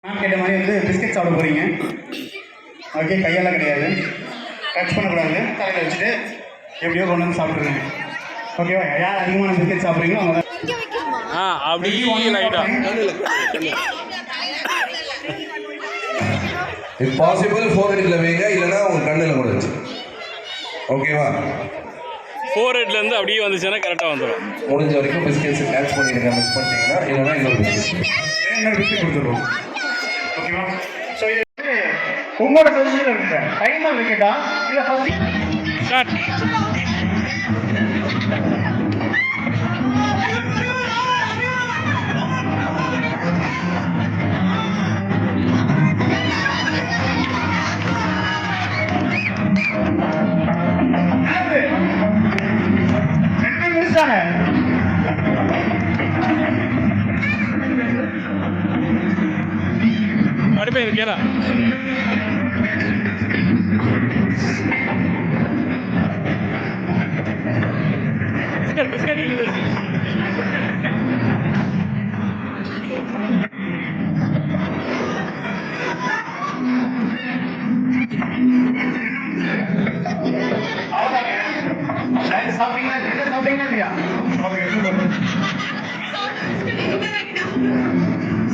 நான் கேட்ட மாதிரி வந்து பிஸ்கெட் சாப்பிட போகிறீங்க. ஓகே, கையெல்லாம் கிடையாது, டச் பண்ணக்கூடாது, தலையில் வச்சுட்டு எப்படியோ கொண்டு வந்து சாப்பிட்ருங்க. ஓகேவா? யார் அதிகமான பிஸ்கெட் சாப்பிட்றீங்களோ அவங்க தான். இஃப் பாசிபிள் 4 ஹெட்ல வைங்க, இல்லைன்னா உங்க கண்ணில் கூட வச்சு. ஓகேவா? 4 ஹெட்லேருந்து அப்படியே வந்துச்சுன்னா கரெக்டாக வந்துடும். முடிஞ்ச வரைக்கும் பிஸ்கெட்ஸ் கேட்ச் பண்ணிடுங்க. மிஸ் பண்ணிட்டீங்கன்னா இல்லைன்னா இன்னொரு பிஸ்கெட் கொடுத்துருவோம். ஓகேவா? ஸோ இது உங்களோட சஜஷன் இருக்குங்க. டைமர் விக்கெட்டா இல்லை ஃபர்ஸ்ட் ஸ்டார்ட். அடிப்பேன் கேரா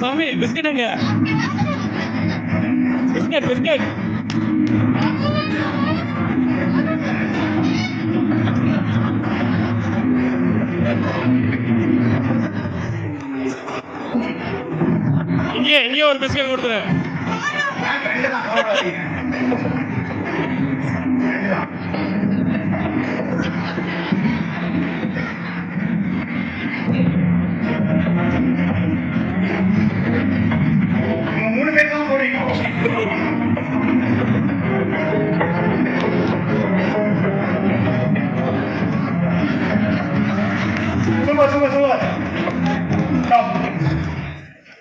சாமி பிஸ்கெட்டுங்க. பிஸ்கெட் பிஸ்கெட் இங்கே ஒரு பிஸ்கெட் கொடுத்துரு. மூணு பேர் தான் போறீங்க. Super. Stop.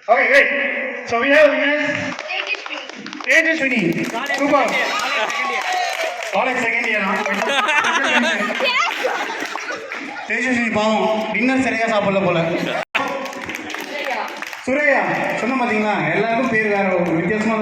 Okay, great. So we have winners. Tejaswini. Super. College second year. Tejaswini பாவம் டின்னர் சரியா சாப்பிடல போல. சுரையா சொன்ன பாத்தீங்களா, எல்லாருக்கும் பேர் வேற வித்தியாசமா